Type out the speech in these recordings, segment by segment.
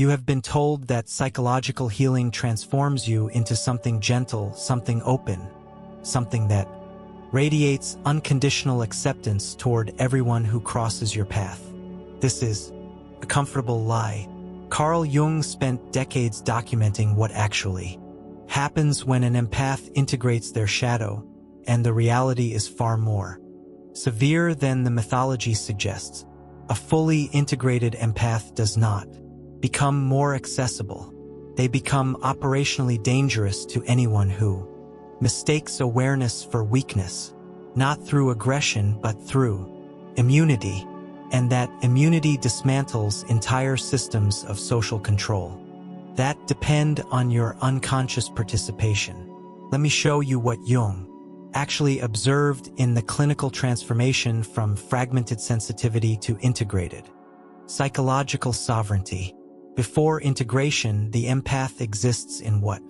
You have been told that psychological healing transforms you into something gentle, something open, something that radiates unconditional acceptance toward everyone who crosses your path. This is a comfortable lie. Carl Jung spent decades documenting what actually happens when an empath integrates their shadow, and the reality is far more severe than the mythology suggests. A fully integrated empath does not become more accessible. They become operationally dangerous to anyone who mistakes awareness for weakness, not through aggression but through immunity, and that immunity dismantles entire systems of social control that depend on your unconscious participation. Let me show you what Jung actually observed in the clinical transformation from fragmented sensitivity to integrated psychological sovereignty. Before integration, the empath exists in what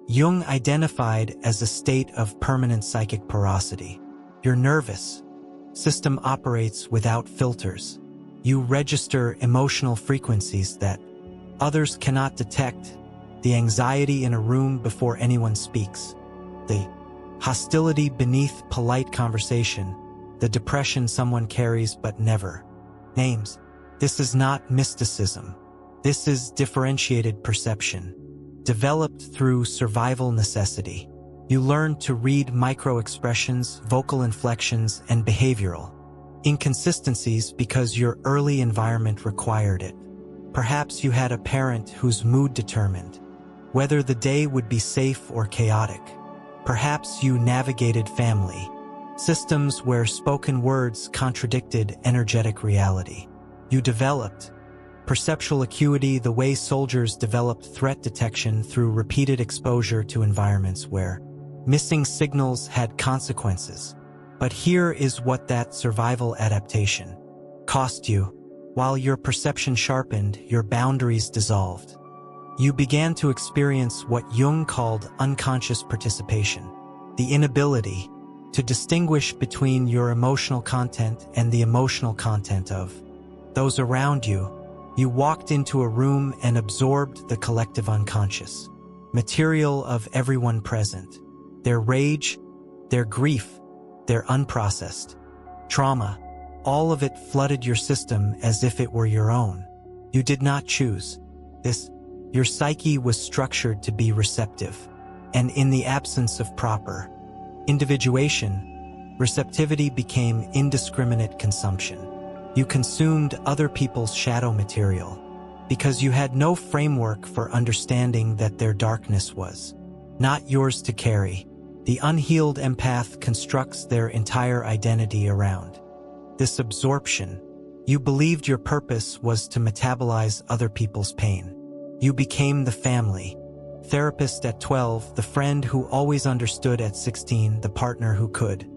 Jung identified as a state of permanent psychic porosity. Your nervous system operates without filters. You register emotional frequencies that others cannot detect, the anxiety in a room before anyone speaks, the hostility beneath polite conversation, the depression someone carries but never names. This is not mysticism. This is differentiated perception, developed through survival necessity. You learn to read micro-expressions, vocal inflections, and behavioral inconsistencies because your early environment required it. Perhaps you had a parent whose mood determined whether the day would be safe or chaotic. Perhaps you navigated family systems where spoken words contradicted energetic reality. You developed perceptual acuity the way soldiers developed threat detection through repeated exposure to environments where missing signals had consequences. But here is what that survival adaptation cost you. While your perception sharpened, your boundaries dissolved. You began to experience what Jung called unconscious participation, the inability to distinguish between your emotional content and the emotional content of those around you. You walked into a room and absorbed the collective unconscious material of everyone present, their rage, their grief, their unprocessed trauma. All of it flooded your system as if it were your own. You did not choose this. Your psyche was structured to be receptive, and in the absence of proper individuation, receptivity became indiscriminate consumption. You consumed other people's shadow material because you had no framework for understanding that their darkness was not yours to carry. The unhealed empath constructs their entire identity around this absorption. You believed your purpose was to metabolize other people's pain. You became the family therapist at 12, the friend who always understood at 16, the partner who could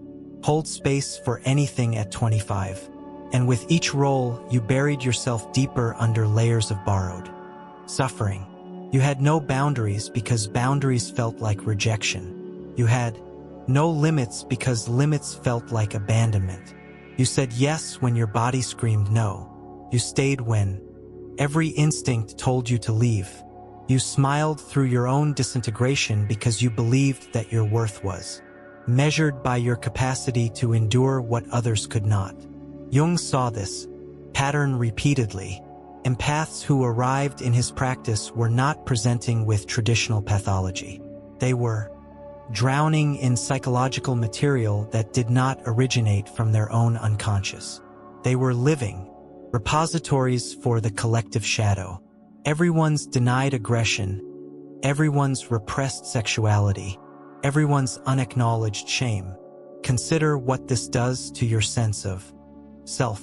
hold space for anything at 25. And with each role, you buried yourself deeper under layers of borrowed suffering. You had no boundaries because boundaries felt like rejection. You had no limits because limits felt like abandonment. You said yes when your body screamed no. You stayed when every instinct told you to leave. You smiled through your own disintegration because you believed that your worth was measured by your capacity to endure what others could not. Jung saw this pattern repeatedly. Empaths who arrived in his practice were not presenting with traditional pathology. They were drowning in psychological material that did not originate from their own unconscious. They were living repositories for the collective shadow. Everyone's denied aggression, everyone's repressed sexuality, everyone's unacknowledged shame. Consider what this does to your sense of self.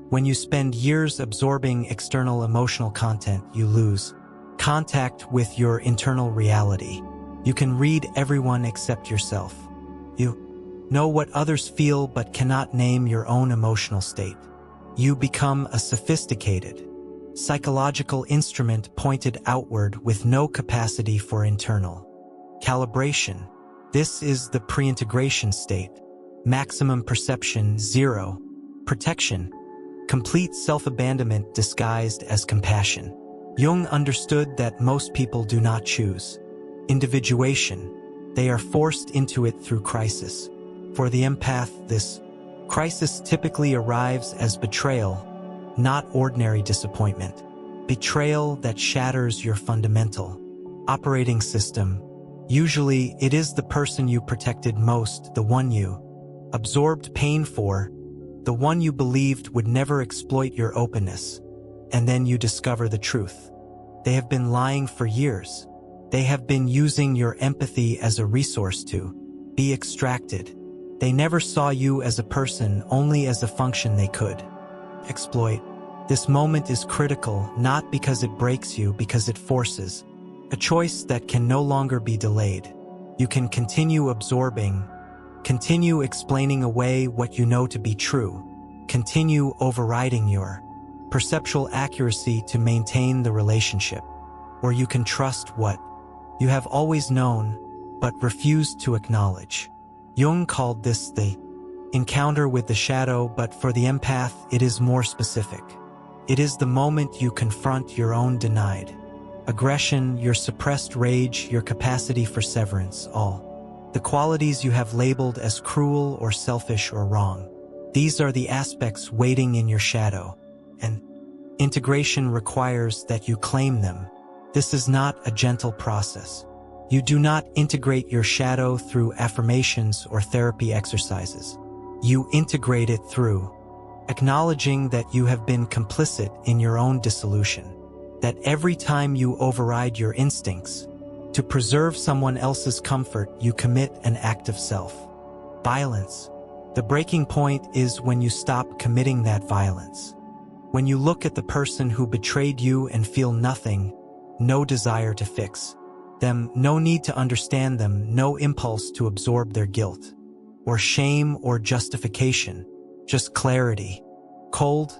When you spend years absorbing external emotional content, you lose contact with your internal reality. You can read everyone except yourself. You know what others feel but cannot name your own emotional state. You become a sophisticated psychological instrument pointed outward with no capacity for internal calibration. This is the pre-integration state. Maximum perception, zero protection, complete self-abandonment disguised as compassion. Jung understood that most people do not choose individuation. They are forced into it through crisis. For the empath, this crisis typically arrives as betrayal, not ordinary disappointment. Betrayal that shatters your fundamental operating system. Usually, it is the person you protected most, the one you absorbed pain for, the one you believed would never exploit your openness. And then you discover the truth. They have been lying for years. They have been using your empathy as a resource to be extracted. They never saw you as a person, only as a function they could exploit. This moment is critical, not because it breaks you, because it forces a choice that can no longer be delayed. You can continue absorbing, continue explaining away what you know to be true, continue overriding your perceptual accuracy to maintain the relationship, or you can trust what you have always known but refused to acknowledge. Jung called this the encounter with the shadow, but for the empath, it is more specific. It is the moment you confront your own denied aggression, your suppressed rage, your capacity for severance, all the qualities you have labeled as cruel or selfish or wrong. These are the aspects waiting in your shadow, and integration requires that you claim them. This is not a gentle process. You do not integrate your shadow through affirmations or therapy exercises. You integrate it through acknowledging that you have been complicit in your own dissolution, that every time you override your instincts to preserve someone else's comfort, you commit an act of self-violence. The breaking point is when you stop committing that violence. When you look at the person who betrayed you and feel nothing, no desire to fix them, no need to understand them, no impulse to absorb their guilt, or shame or justification, just clarity. Cold,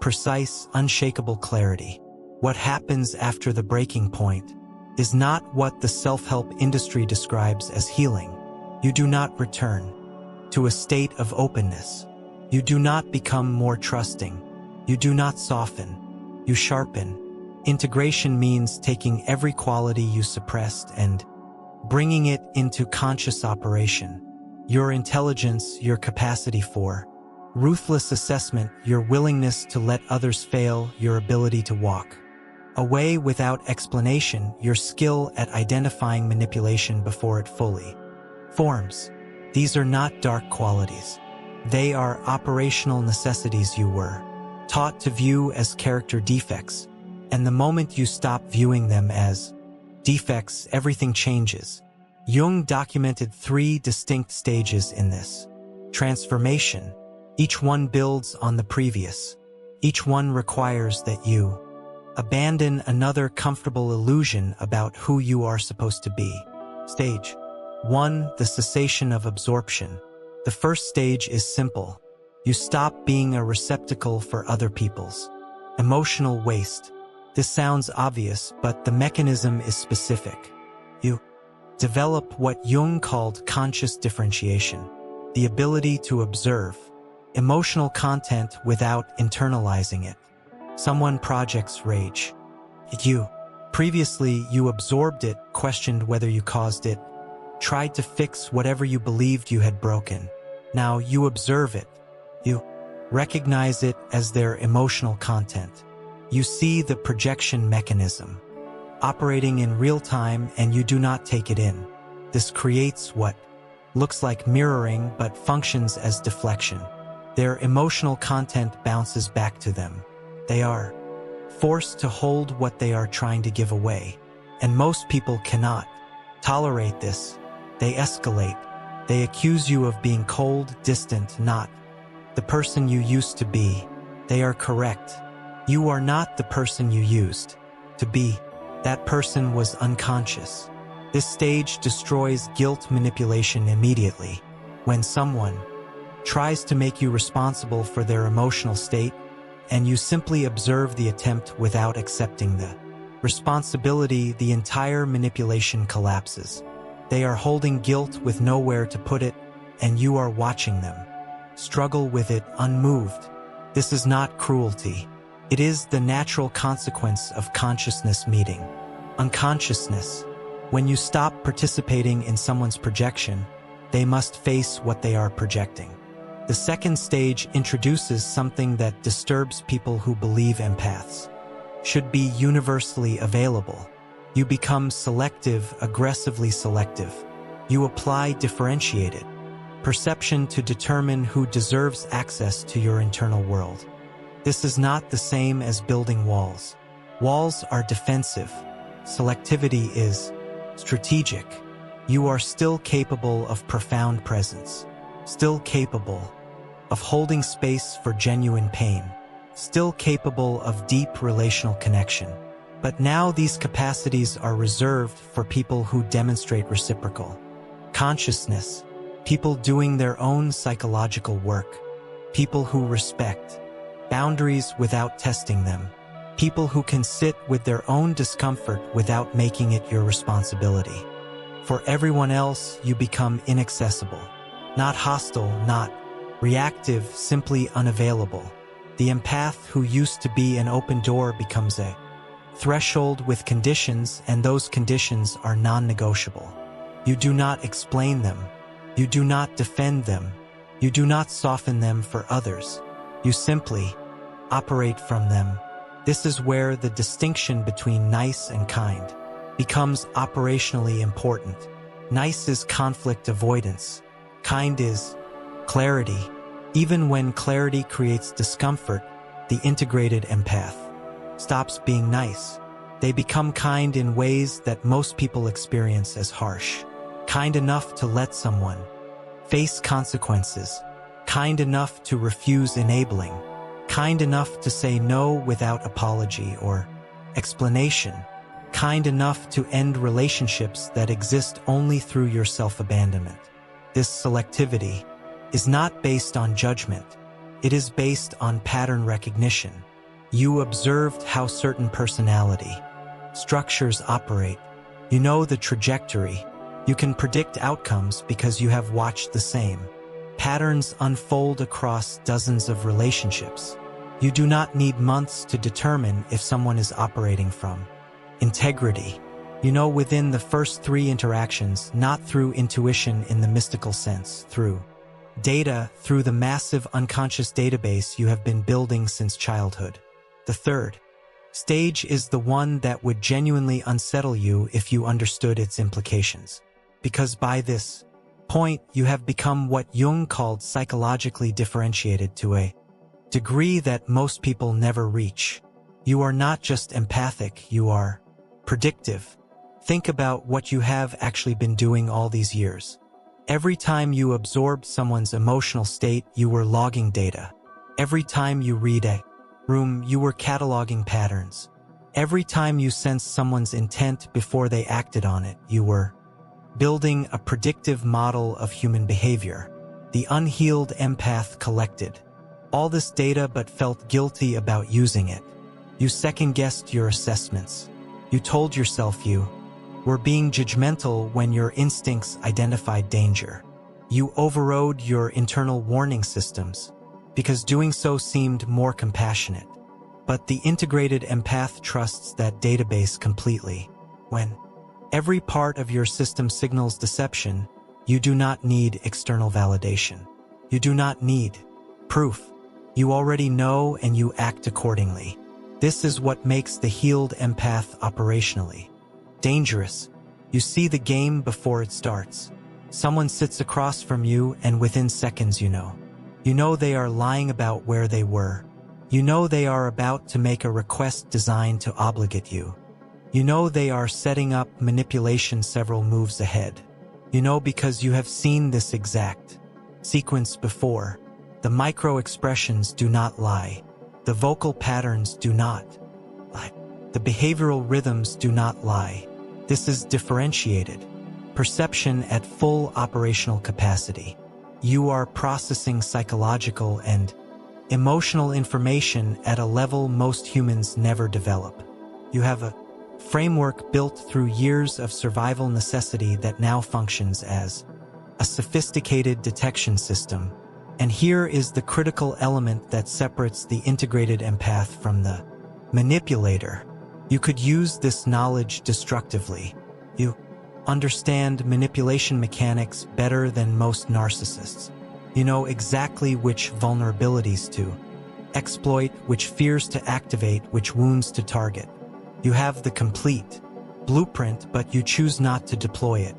precise, unshakable clarity. What happens after the breaking point is not what the self-help industry describes as healing. You do not return to a state of openness. You do not become more trusting. You do not soften. You sharpen. Integration means taking every quality you suppressed and bringing it into conscious operation. Your intelligence, your capacity for ruthless assessment, your willingness to let others fail, your ability to walk away without explanation, your skill at identifying manipulation before it fully forms. These are not dark qualities. They are operational necessities you were taught to view as character defects. And the moment you stop viewing them as defects, everything changes. Jung documented 3 distinct stages in this transformation. Each one builds on the previous. Each one requires that you abandon another comfortable illusion about who you are supposed to be. Stage 1. The cessation of absorption. The first stage is simple. You stop being a receptacle for other people's emotional waste. This sounds obvious, but the mechanism is specific. You develop what Jung called conscious differentiation, the ability to observe emotional content without internalizing it. Someone projects rage at you. Previously, you absorbed it, questioned whether you caused it, tried to fix whatever you believed you had broken. Now you observe it. You recognize it as their emotional content. You see the projection mechanism operating in real time, and you do not take it in. This creates what looks like mirroring but functions as deflection. Their emotional content bounces back to them. They are forced to hold what they are trying to give away, and most people cannot tolerate this. They escalate. They accuse you of being cold, distant, not the person you used to be. They are correct. You are not the person you used to be. That person was unconscious. This stage destroys guilt manipulation immediately. When someone tries to make you responsible for their emotional state, and you simply observe the attempt without accepting the responsibility, the entire manipulation collapses. They are holding guilt with nowhere to put it, and you are watching them struggle with it unmoved. This is not cruelty. It is the natural consequence of consciousness meeting unconsciousness. When you stop participating in someone's projection, they must face what they are projecting. The second stage introduces something that disturbs people who believe empaths should be universally available. You become selective, aggressively selective. You apply differentiated perception to determine who deserves access to your internal world. This is not the same as building walls. Walls are defensive. Selectivity is strategic. You are still capable of profound presence, still capable of holding space for genuine pain, still capable of deep relational connection. But now these capacities are reserved for people who demonstrate reciprocal consciousness, people doing their own psychological work, people who respect boundaries without testing them, people who can sit with their own discomfort without making it your responsibility. For everyone else, you become inaccessible, not hostile, not reactive, simply unavailable. The empath who used to be an open door becomes a threshold with conditions, and those conditions are non-negotiable. You do not explain them. You do not defend them. You do not soften them for others. You simply operate from them. This is where the distinction between nice and kind becomes operationally important. Nice is conflict avoidance. Kind is clarity. Even when clarity creates discomfort, the integrated empath stops being nice. They become kind in ways that most people experience as harsh. Kind enough to let someone face consequences. Kind enough to refuse enabling. Kind enough to say no without apology or explanation. Kind enough to end relationships that exist only through your self-abandonment. This selectivity is not based on judgment. It is based on pattern recognition. You observed how certain personality structures operate. You know the trajectory. You can predict outcomes because you have watched the same patterns unfold across dozens of relationships. You do not need months to determine if someone is operating from integrity. You know within the first 3 interactions, not through intuition in the mystical sense, through data, through the massive unconscious database you have been building since childhood. The third stage is the one that would genuinely unsettle you if you understood its implications. Because by this point, you have become what Jung called psychologically differentiated to a degree that most people never reach. You are not just empathic, you are predictive. Think about what you have actually been doing all these years. Every time you absorbed someone's emotional state, you were logging data. Every time you read a room, you were cataloging patterns. Every time you sensed someone's intent before they acted on it, you were building a predictive model of human behavior. The unhealed empath collected all this data but felt guilty about using it. You second-guessed your assessments. You told yourself you were being judgmental when your instincts identified danger. You overrode your internal warning systems because doing so seemed more compassionate. But the integrated empath trusts that database completely. When every part of your system signals deception, you do not need external validation. You do not need proof. You already know and you act accordingly. This is what makes the healed empath operationally dangerous. You see the game before it starts. Someone sits across from you and within seconds you know. You know they are lying about where they were. You know they are about to make a request designed to obligate you. You know they are setting up manipulation several moves ahead. You know because you have seen this exact sequence before. The micro-expressions do not lie. The vocal patterns do not lie. The behavioral rhythms do not lie. This is differentiated perception at full operational capacity. You are processing psychological and emotional information at a level most humans never develop. You have a framework built through years of survival necessity that now functions as a sophisticated detection system. And here is the critical element that separates the integrated empath from the manipulator. You could use this knowledge destructively. You understand manipulation mechanics better than most narcissists. You know exactly which vulnerabilities to exploit, which fears to activate, which wounds to target. You have the complete blueprint, but you choose not to deploy it.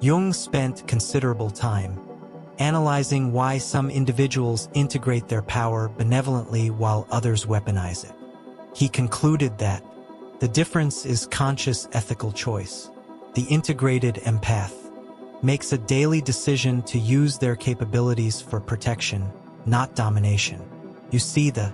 Jung spent considerable time analyzing why some individuals integrate their power benevolently while others weaponize it. He concluded that the difference is conscious ethical choice. The integrated empath makes a daily decision to use their capabilities for protection, not domination. You see the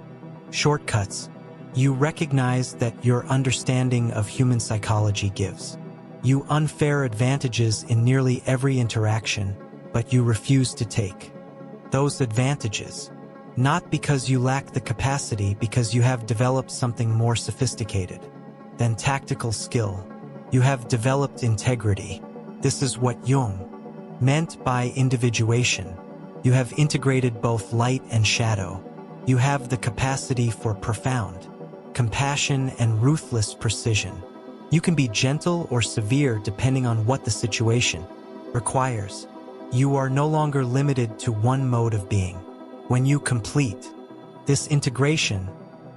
shortcuts. You recognize that your understanding of human psychology gives you unfair advantages in nearly every interaction, but you refuse to take those advantages. Not because you lack the capacity, because you have developed something more sophisticated than tactical skill. You have developed integrity. This is what Jung meant by individuation. You have integrated both light and shadow. You have the capacity for profound compassion and ruthless precision. You can be gentle or severe depending on what the situation requires. You are no longer limited to one mode of being. When you complete this integration,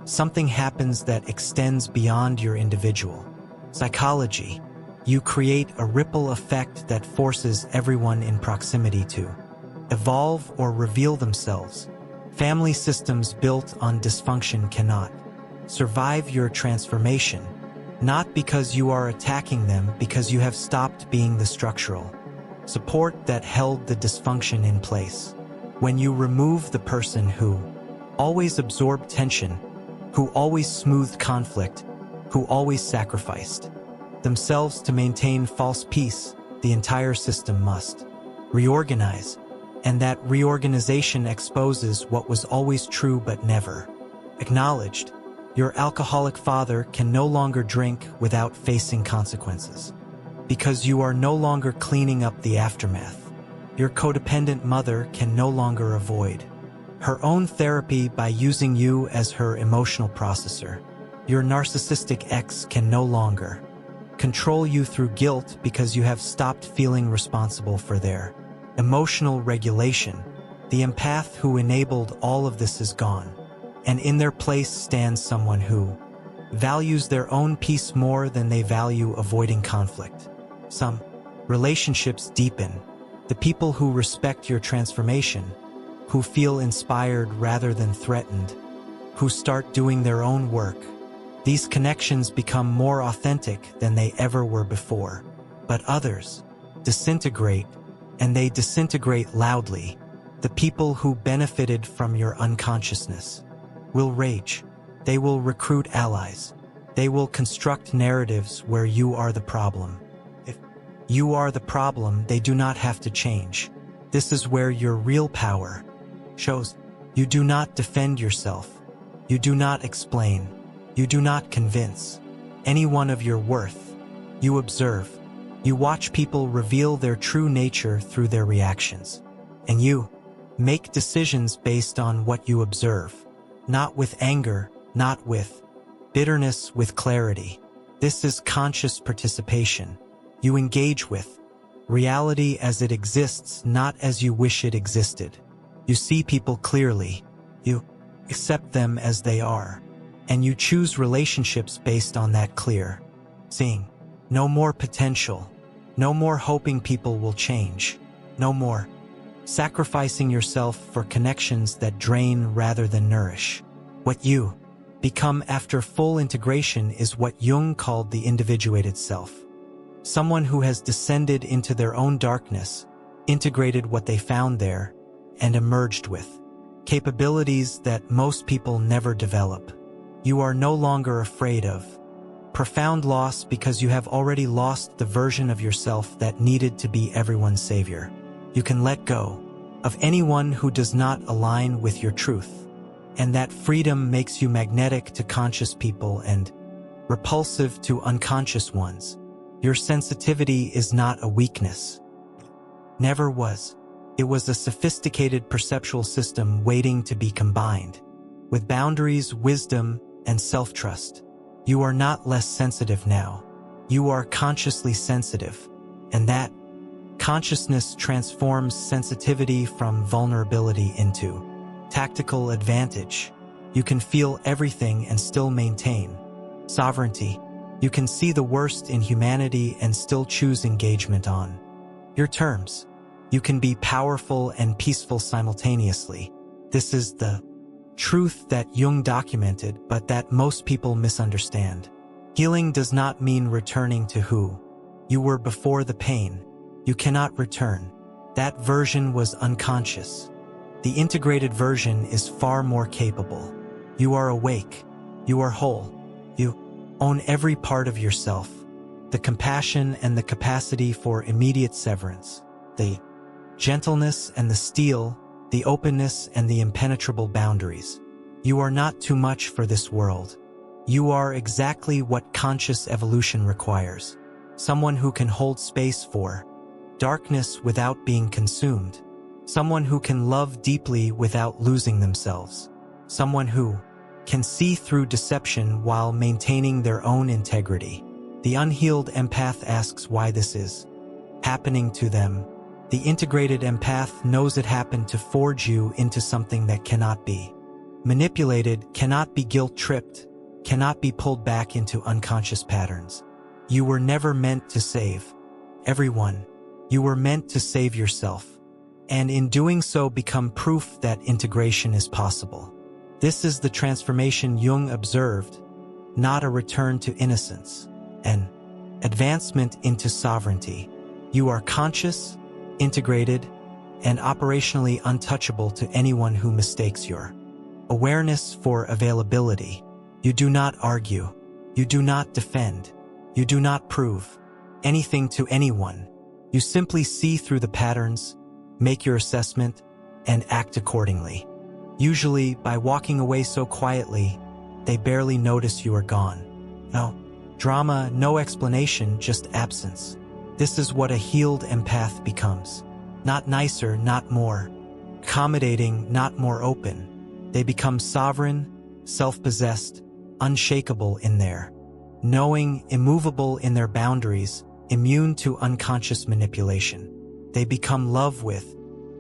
something happens that extends beyond your individual psychology. You create a ripple effect that forces everyone in proximity to evolve or reveal themselves. Family systems built on dysfunction cannot survive your transformation, not because you are attacking them, because you have stopped being the structural support that held the dysfunction in place. When you remove the person who always absorbed tension, who always smoothed conflict, who always sacrificed themselves to maintain false peace, the entire system must reorganize. And that reorganization exposes what was always true but never acknowledged. Your alcoholic father can no longer drink without facing consequences, because you are no longer cleaning up the aftermath. Your codependent mother can no longer avoid her own therapy by using you as her emotional processor. Your narcissistic ex can no longer control you through guilt because you have stopped feeling responsible for their emotional regulation. The empath who enabled all of this is gone, and in their place stands someone who values their own peace more than they value avoiding conflict. Some relationships deepen. The people who respect your transformation, who feel inspired rather than threatened, who start doing their own work. These connections become more authentic than they ever were before. But others disintegrate, and they disintegrate loudly. The people who benefited from your unconsciousness will rage. They will recruit allies. They will construct narratives where you are the problem. If you are the problem, they do not have to change. This is where your real power shows. You do not defend yourself. You do not explain. You do not convince anyone of your worth. You observe. You watch people reveal their true nature through their reactions. And you make decisions based on what you observe. Not with anger, not with bitterness, with clarity. This is conscious participation. You engage with reality as it exists, not as you wish it existed. You see people clearly. You accept them as they are. And you choose relationships based on that clear seeing. No more potential. No more hoping people will change. No more sacrificing yourself for connections that drain rather than nourish. What you become after full integration is what Jung called the individuated self. Someone who has descended into their own darkness, integrated what they found there, and emerged with capabilities that most people never develop. You are no longer afraid of profound loss because you have already lost the version of yourself that needed to be everyone's savior. You can let go of anyone who does not align with your truth. And that freedom makes you magnetic to conscious people and repulsive to unconscious ones. Your sensitivity is not a weakness. Never was. It was a sophisticated perceptual system waiting to be combined. With boundaries, wisdom, and self-trust. You are not less sensitive now. You are consciously sensitive. And that consciousness transforms sensitivity from vulnerability into tactical advantage. You can feel everything and still maintain sovereignty. You can see the worst in humanity and still choose engagement on your terms. You can be powerful and peaceful simultaneously. This is the truth that Jung documented, but that most people misunderstand. Healing does not mean returning to who you were before the pain. You cannot return. That version was unconscious. The integrated version is far more capable. You are awake. You are whole. You own every part of yourself. The compassion and the capacity for immediate severance. The gentleness and the steel. The openness and the impenetrable boundaries. You are not too much for this world. You are exactly what conscious evolution requires. Someone who can hold space for darkness without being consumed. Someone who can love deeply without losing themselves. Someone who can see through deception while maintaining their own integrity. The unhealed empath asks why this is happening to them. The integrated empath knows it happened to forge you into something that cannot be manipulated, cannot be guilt-tripped, cannot be pulled back into unconscious patterns. You were never meant to save everyone. You were meant to save yourself, and in doing so become proof that integration is possible. This is the transformation Jung observed, not a return to innocence, an advancement into sovereignty. You are conscious, integrated, and operationally untouchable to anyone who mistakes your awareness for availability. You do not argue. You do not defend. You do not prove anything to anyone. You simply see through the patterns, make your assessment, and act accordingly. Usually, by walking away so quietly, they barely notice you are gone. No drama, no explanation, just absence. This is what a healed empath becomes. Not nicer, not more accommodating, not more open. They become sovereign, self-possessed, unshakable in their knowing, immovable in their boundaries, immune to unconscious manipulation. They become love with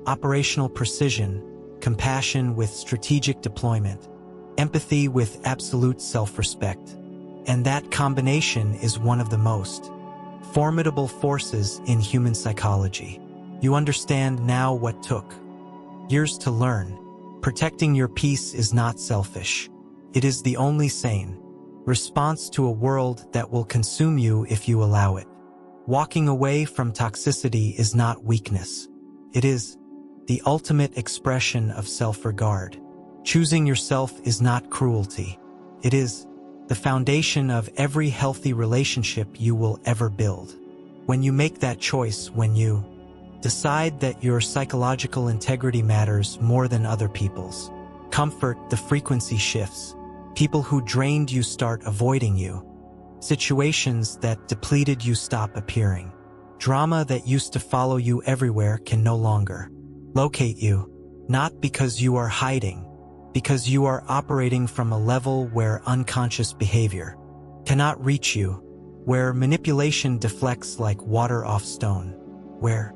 operational precision, compassion with strategic deployment, empathy with absolute self-respect. And that combination is one of the most formidable forces in human psychology. You understand now what took years to learn. Protecting your peace is not selfish. It is the only sane response to a world that will consume you if you allow it. Walking away from toxicity is not weakness. It is the ultimate expression of self-regard. Choosing yourself is not cruelty. It is the foundation of every healthy relationship you will ever build. When you make that choice, when you decide that your psychological integrity matters more than other people's comfort, the frequency shifts. People who drained you start avoiding you. Situations that depleted you stop appearing. Drama that used to follow you everywhere can no longer locate you, not because you are hiding, because you are operating from a level where unconscious behavior cannot reach you, where manipulation deflects like water off stone, where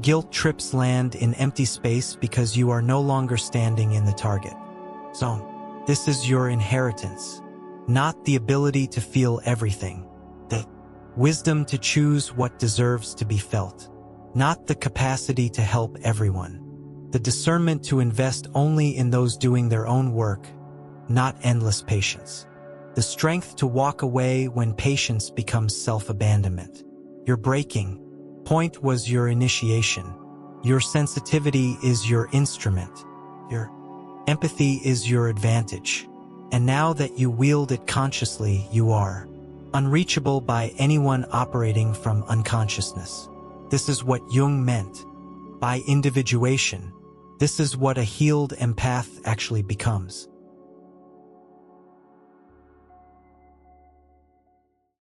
guilt trips land in empty space because you are no longer standing in the target zone. This is your inheritance, not the ability to feel everything, the wisdom to choose what deserves to be felt, not the capacity to help everyone, the discernment to invest only in those doing their own work, not endless patience, the strength to walk away when patience becomes self-abandonment. Your breaking point was your initiation. Your sensitivity is your instrument. Your empathy is your advantage. And now that you wield it consciously, you are unreachable by anyone operating from unconsciousness. This is what Jung meant by individuation. This is what a healed empath actually becomes.